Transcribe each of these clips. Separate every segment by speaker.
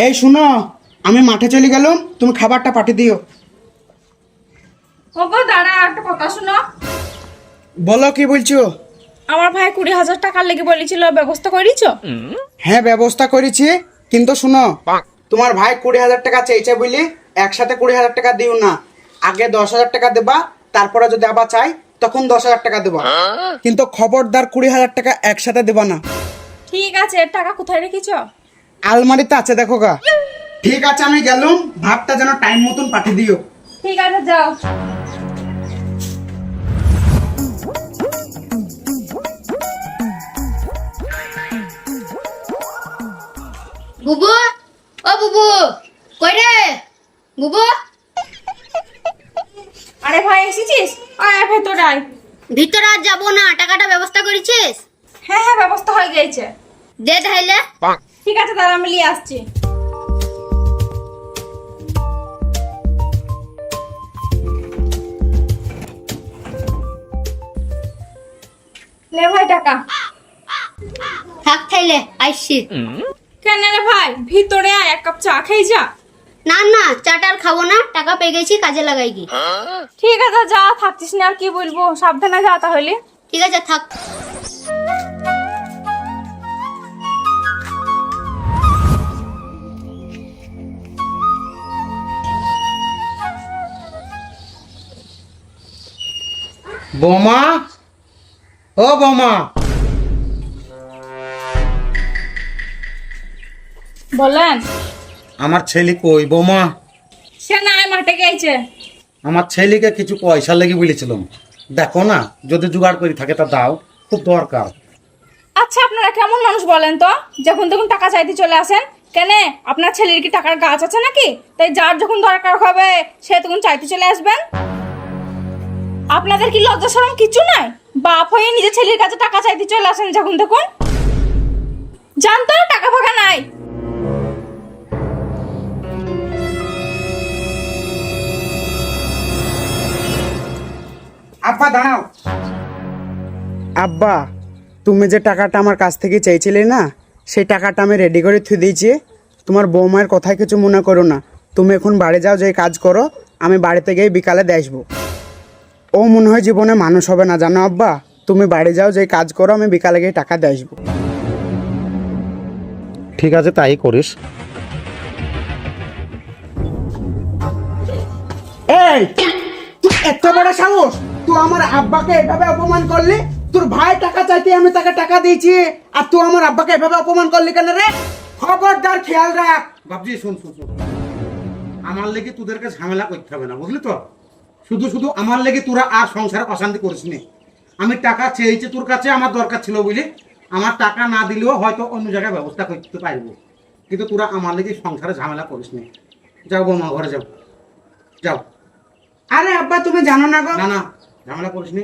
Speaker 1: এই শুনো, আমি মাঠে চলে গেলাম, তুমি খাবারটা পাঠিয়ে দিও।
Speaker 2: ওগো দাঁড়া, একটা কথা শোনো।
Speaker 1: বলো কি বলছো?
Speaker 2: আমার ভাই 20,000 টাকার লেগে বলেছিল, ব্যবস্থা করেছো?
Speaker 1: হ্যাঁ ব্যবস্থা করেছি, কিন্তু শুনো, তোমার ভাই 20,000 টাকা চাইছে বলি একসাথে 20,000 টাকা দিও না। আগে 10,000 টাকা দেবা, তারপরে যদি আবার চাই তখন 10,000 টাকা দেবা, কিন্তু খবরদার 20,000 টাকা একসাথে দেবা না।
Speaker 2: ঠিক আছে, টাকা কোথায় রেখেছো?
Speaker 1: আলমারিতে আছে, দেখো গা। ঠিক আছে, আমি গেলাম, ভাতটা যেন টাইম মতন পাঠিয়ে দিও।
Speaker 2: ঠিক আছে, যাও।
Speaker 3: বুবু, ও বুবু, কই রে বুবু?
Speaker 2: আরে ভাই এসেছিস? আয় ভেতরে আয়।
Speaker 3: ভিতরে আর যাবো না, টাকাটা ব্যবস্থা করেছিস?
Speaker 2: হ্যাঁ হ্যাঁ, ব্যবস্থা হয়ে গেছে।
Speaker 3: দে তাইলে।
Speaker 2: ঠিক আছে, দাঁড়া আমি নিয়ে আসছি। লে ভাই টাকা।
Speaker 3: থাক তাইলে, আইসি।
Speaker 2: কেন রে ভাই, ভিতরে আয়, এক কাপ চা খেয়ে যা।
Speaker 3: না না, চাটা আর খাবো না, টাকা পেয়ে গেছি, কাজে লাগাই কি।
Speaker 2: ঠিক আছে যা, থাকছিস না আর কি বলবো, সাবধানে যা তাহলে।
Speaker 3: ঠিক আছে থাক।
Speaker 1: বৌমা, ও বৌমা।
Speaker 2: বলেন।
Speaker 1: আমার ছেলে কই বৌমা?
Speaker 2: সে নাই মাঠে গেছে।
Speaker 1: আমার ছেলেকে কিছু পয়সা লেগে বলেছিলাম, দেখো না যদি জোগাড় করে থাকে তা দাও, খুব দরকার।
Speaker 2: আচ্ছা আপনারা কেমন মানুষ বলেন তো, যখন তখন টাকা চাইতে চলে আসেন কেন? আপনার ছেলের কি টাকার গাছ আছে নাকি? তাই যার যখন দরকার হবে সে তখন চাইতে চলে আসবেন। আপনাদের কি লজ্জা শরম কিছু নাই? বাপ হয়ে নিজের ছেলের কাছে টাকা চাইতে চলে আসেন যখন তখন। জানতো টাকা ফাঁকা নাই।
Speaker 1: আব্বা দাঁড়াও। আব্বা, তুমি যে টাকাটা আমার কাছ থেকে চাইছিলে না, সেই টাকাটা আমি রেডি করে থুয়ে দিয়েছি। তোমার বৌমায়ের কথায় কিছু মনে করো না, তুমি এখন বাড়ি যাও, যে কাজ করো, আমি বাড়িতে গিয়ে বিকালে দিয়ে আসবো। ও মনে হয় জীবনে মানুষ হবে না, জানো আব্বা। তুমি বাড়ি যাও, যে কাজ করো, আমি বিকালে গিয়ে টাকা দিয়ে আসবো।
Speaker 4: ঠিক আছে, তাই করিস।
Speaker 1: এই তুই এত বড় সাহস, তুই আমার আব্বাকে এভাবে অপমান করলি? তোর ভাই টাকা চাইতে আমি তাকে টাকা দিয়েছি, আর তুই আমার আব্বাকে এভাবে অপমান করলি কেন রে? খবরদার খেয়াল রাখ। বাবজি শুন শুন শুন, আমার লেগে তোদেরকে ঝামেলা করতে হবে না, বুঝলি তো? শুধু শুধু আমার লেগে তোরা আর সংসারে অশান্তি করিস নি। আমি টাকা চেয়েছি তোর কাছে, আমার দরকার ছিল বুঝলি। আমার টাকা না দিলেও হয়তো অন্য জায়গায় ব্যবস্থা করতে পারবো, কিন্তু তোরা আমার লেগে সংসারে ঝামেলা করিস নি। যাও বৌমা, ঘরে যাও, যাও। আরে আব্বা তুমি জানো না গো। না না, ঝামেলা করিস নি।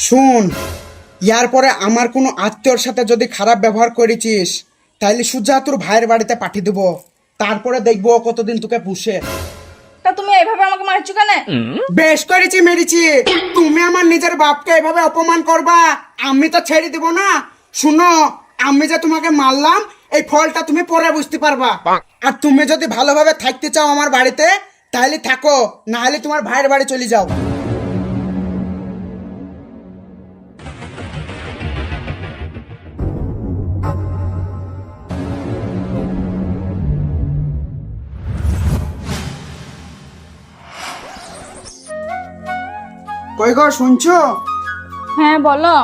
Speaker 1: শুন, ইয়ার পরে আমার কোনো আত্মীয়র সাথে যদি খারাপ ব্যবহার করেছিস, তাইলে সুজা তোর ভাইয়ের বাড়িতে পাঠিয়ে দেবো, তারপরে দেখবো ও কতদিন তোকে পুষে।
Speaker 2: তা তুমি এইভাবে আমাকে মারছো কেন?
Speaker 1: বেশ করেছি, মেরেছি। তুমি আমার নিজের বাপকে এভাবে অপমান করবা, আমি তো ছেড়ে দিব না। শুনো, আমি যে তোমাকে মারলাম, এই ফলটা তুমি পরে বুঝতে পারবা। আর তুমি যদি ভালোভাবে থাকতে চাও আমার বাড়িতে, তাহলে থাকো, না হলে তোমার ভাইয়ের বাড়ি চলে যাও। কই গো, শুনছো?
Speaker 2: হ্যাঁ বলো।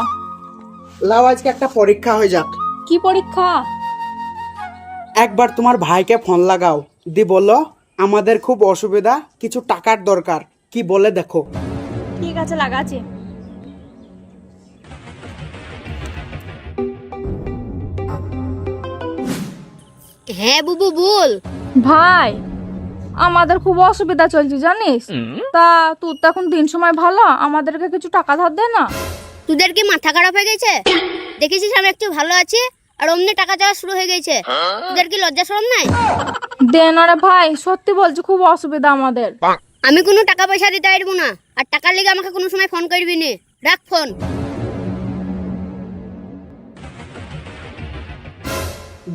Speaker 1: লাও, আজকে একটা পরীক্ষা হয়ে যাক।
Speaker 2: কি পরীক্ষা?
Speaker 1: একবার তোমার ভাইকে ফোন লাগাও, দি বলো আমাদের খুব অসুবিধা, কিছু টাকার দরকার, কি বলে দেখো।
Speaker 2: ঠিক আছে, লাগাচ্ছি।
Speaker 3: হ্যাঁ বুবু বল।
Speaker 2: ভাই আমাদের খুব অসুবিধা চলছে জানিস, তা তোর তো এখন দিন সময় ভালো, আমাদেরকে কিছু টাকা ধার দে না।
Speaker 3: তোদের কি মাথা খারাপ হয়ে গেছে? দেখেছিস আমি একটু ভালো আছি, আর অমনি টাকা চাওয়া শুরু হয়ে গেছে। তোদের কি লজ্জা শরম নাই?
Speaker 2: দে না রে ভাই, সত্যি বলছি খুব অসুবিধা আমাদের।
Speaker 3: আমি কোনো টাকা পয়সা দিতে পারবো না, আর টাকার লেগে আমাকে কোনো সময় ফোন করবি না। রাখ ফোন।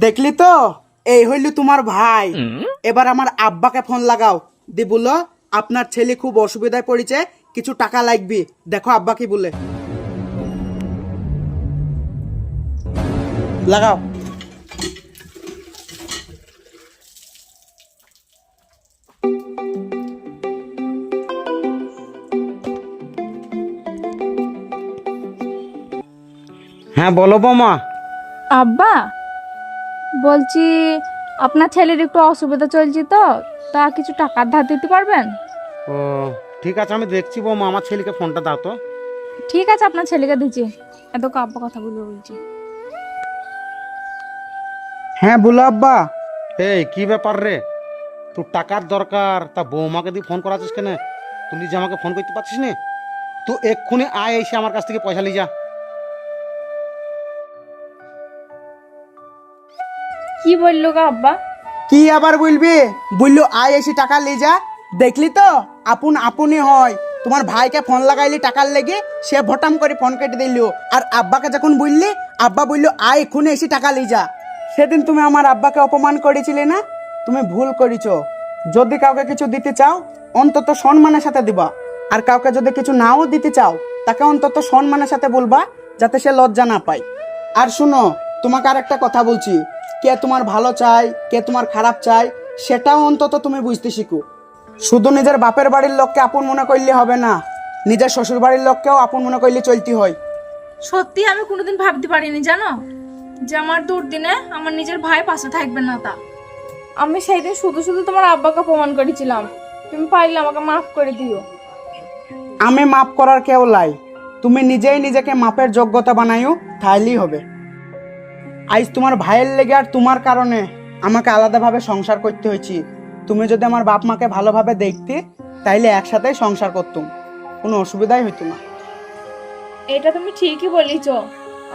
Speaker 1: দেখলি তো, এই হইল তোমার ভাই। এবার আমার আব্বাকে ফোন লাগাও, দি বলো আপনার ছেলে খুব অসুবিধায় পড়েছে, কিছু টাকা লাগবে, দেখো আব্বা কি বলে। লাগাও। হ্যাঁ বলো বৌমা।
Speaker 2: আব্বা, বলছি আপনার ছেলের একটু অসুবিধা চলছে তো, তা কিছু টাকা ধার দিতে পারবেন?
Speaker 4: ও ঠিক আছে, আমি দেখছি বৌমা, আমার ছেলেকে ফোনটা দাও তো।
Speaker 2: ঠিক আছে, আপনার ছেলেকে দিচ্ছি। এত আব্বা কথা বলছি।
Speaker 1: হ্যাঁ বলো আব্বা।
Speaker 4: এই কি ব্যাপার রে, তোর টাকার দরকার, তা বৌমাকে দিয়ে ফোন করাছিস কেন? তুই নিজে আমাকে ফোন করতে পারছিস না? তুই এক্ষুনি আয়, এসে আমার কাছ থেকে পয়সা নিয়ে যা।
Speaker 2: কি বললো গো আব্বা?
Speaker 1: কি আবার বলবি, বললো আয় এসে টাকা লে যা। দেখলি তো, আপন আপনি হয়। তোমার ভাইকে ফোন লাগাইলি টাকার লেগে, সে ভটাম করে ফোন কেটে দিল। আর আব্বাকে যখন বললি, আব্বা বললো আয় এক্ষুনি এসে টাকা লে যা। সেদিন তুমি আমার আব্বাকে অপমান করেছিলে না? তুমি ভুল করেছো। যদি কাউকে কিছু দিতে চাও, অন্তত সম্মানের সাথে দিবা। আর কাউকে যদি কিছু নাও দিতে চাও, তাকে অন্তত সম্মানের সাথে বলবা, যাতে সে লজ্জা না পায়। আর শুনো, তোমাকে আর একটা কথা বলছি, কে তোমার ভালো চায়, কে তোমার খারাপ চায়, সেটাও অন্তত তুমি বুঝতে শিখো। শুধু নিজের বাপের বাড়ির লোককে আপন মনে করলে হবে না, নিজের শ্বশুর বাড়ির লোককেও আপন মনে করলে চলতে হয়।
Speaker 2: সত্যি আমি কোনোদিন ভাবতে পারিনি জানো, যে আমার দুর্দিনে আমার নিজের ভাই পাশে থাকবে না। তা আমি সেই দিন শুধু শুধু তোমার আব্বাকে অপমান করেছিলাম। তুমি পারলে আমাকে মাফ করে দিও।
Speaker 1: আমি মাপ করার কেউ লাই, তুমি নিজেই নিজেকে মাপের যোগ্যতা বানাইও, তাইলেই হবে। আজ তোমার ভাইয়ের লেগে আর তোমার কারণে আমাকে আলাদাভাবে সংসার করতে হয়েছে। তুমি যদি আমার বাপ মাকে ভালোভাবে দেখতে, তাইলে একসাথেই সংসার করতুম, কোনো অসুবিধাই হইতো না।
Speaker 2: এটা তুমি ঠিকই বলিছ।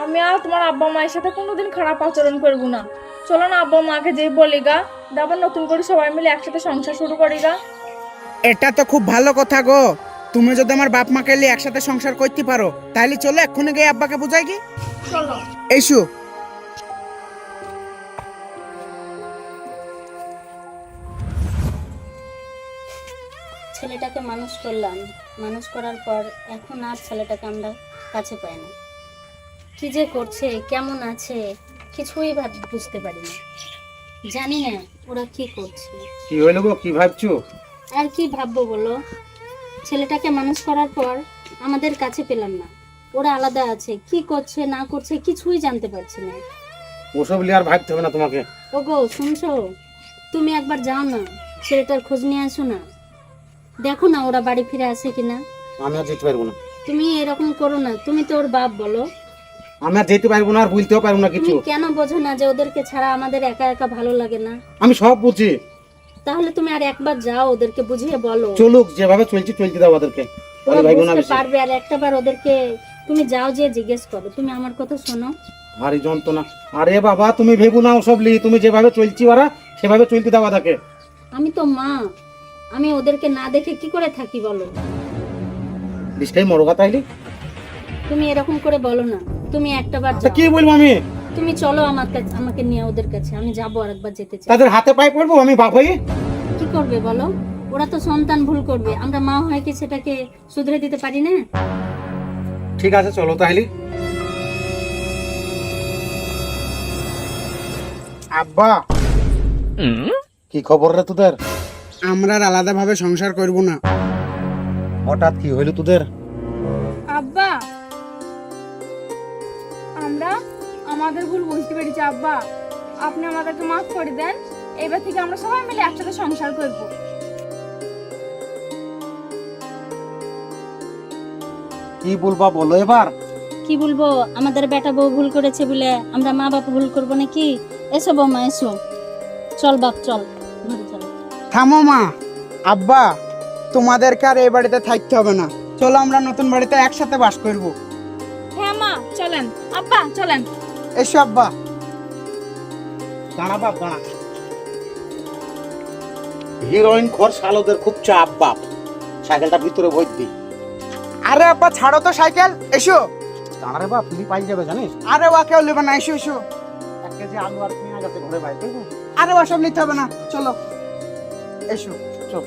Speaker 2: আমি আর তোমার আব্বা মায়ের সাথে কোনোদিন খারাপ আচরণ করবো না। চলো না আব্বা মাকে যেই বলি গা, আবার নতুন করে সবাই মিলে একসাথে সংসার শুরু করি গা।
Speaker 1: এটা তো খুব ভালো কথা গো। তুমি যদি আমার বাপ মাকে নিয়ে একসাথে সংসার করতে পারো, তাহলে চলো এক্ষুনি গিয়ে আব্বাকে বুঝাই কি।
Speaker 2: চলো।
Speaker 1: এসো।
Speaker 3: ছেলেটাকে মানুষ করলাম, মানুষ করার পর এখন আর ছেলেটাকে আমরা কাছে পাই না। কি যে করছে, কেমন আছে, কিছুই বুঝতে পারি না। জানি না ওরা কি করছে।
Speaker 4: কি হইল গো, কি ভাবছো?
Speaker 3: আর কি ভাববো বলো, ছেলেটাকে মানুষ করার পর আমাদের কাছে পেলাম না। ওরা আলাদা আছে, কি করছে না করছে কিছুই জানতে পারছি না।
Speaker 4: ওসব নিয়ে আর ভাবতে হবে না তোমাকে।
Speaker 3: ওগো শুনছো, তুমি একবার যাও না, ছেলেটার খোঁজ নিয়ে আসো না। দেখো না ওরা বাড়ি ফিরে আসে কিনা।
Speaker 4: আমি আর যেতে পারবো না।
Speaker 3: তুমি এরকম করো না, তুমি তো ওর বাপ বলো।
Speaker 4: আমি আর যেতে পারবো না, আর বলতেও পারবো না
Speaker 3: তুমি
Speaker 4: কিছু।
Speaker 3: কেন বোঝো না যে ওদেরকে ছাড়া আমাদের একা একা ভালো লাগে না?
Speaker 4: আমি সব বুঝি।
Speaker 3: তাহলে তুমি আর একবার যাও, ওদেরকে বুঝিয়ে বলো।
Speaker 4: চলুক, যেভাবে চলছে চলতে দাও ওদেরকে।
Speaker 3: ওরা
Speaker 4: ভাই বোন
Speaker 3: বুঝতে পারবে। আর একটাবার ওদেরকে তুমি যাও, যে জিজ্ঞেস করো। তুমি আমার কথা শোনো।
Speaker 4: ভারী যন্ত্রণা। আরে বাবা, তুমি ভেবো না ওসব লি, তুমি যেভাবে চলছি ওরা সেভাবে চলতে দাও ওদেরকে।
Speaker 3: আমি তো মা, আমি ওদেরকে না দেখে কি করে থাকি বলো?
Speaker 4: নিশ্চয়ই মরগা তাইলে।
Speaker 3: তুমি এরকম করে বলো না, তুমি একটাবার
Speaker 4: তা
Speaker 3: যাও।
Speaker 4: কি বলবো আমি?
Speaker 3: তুমি চলো আমার কাছে, আমাকে নিয়ে ওদের কাছে। আমি যাবো, আরেকবার যেতে চাই।
Speaker 4: তাদের হাতে পায়ে পড়বো আমি বাপ হয়ে?
Speaker 3: কি করবে বলো? ওরা তো সন্তান ভুল করবে, আমরা মা হয়ে কি সেটাকে শুধরে দিতে পারি না?
Speaker 4: ঠিক আছে চলো তাহলে।
Speaker 1: আব্বা,
Speaker 4: কি খবর রে তোদের?
Speaker 1: আমরা আর আলাদাভাবে সংসার করব না।
Speaker 4: হঠাৎ কি হইলো তোদের?
Speaker 2: আব্বা, আমরা আমাদের ভুল বুঝতে পেরেছি আব্বা। আপনি আমাদেরকে মাফ করে দেন। এবার থেকে আমরা সবাই মিলে একসাথে সংসার করব।
Speaker 4: কি বলবা বলো এবার?
Speaker 3: কি বলবো, আমাদের বেটা বউ ভুল করেছে বলে আমরা মা বাপ ভুল করবো নাকি? এসো বৌমা এসো, চল বাপ চল, ঘরে চল।
Speaker 1: থামো মা। আব্বা, তোমাদেরকে আর এই বাড়িতে থাকতে হবে না, চলো আমরা নতুন বাড়িতে একসাথে বাস করব।
Speaker 2: হ্যাঁ মা, চলেন। আব্বা চলেন।
Speaker 1: এসো আব্বা।
Speaker 4: দাঁড়া বাপ দাঁড়া। হিরোইন ঘর শালোদের খুব চাপ বাপ। সাইকেলটা ভিতরে ভর দি।
Speaker 1: আরে আব্বা ছাড়ো তো সাইকেল, এসো।
Speaker 4: দাঁড়া রে বাপ, তুই পাই যাবে জানিস।
Speaker 1: আরে ওয়া কেউ নেবে না, এসো এসো।
Speaker 4: কেজি আলু আর পেঁয়াজ আছে ঘরে ভাই, বুঝলি?
Speaker 1: আরে ওসব নিতে হবে না, চলো এসো।
Speaker 4: চল।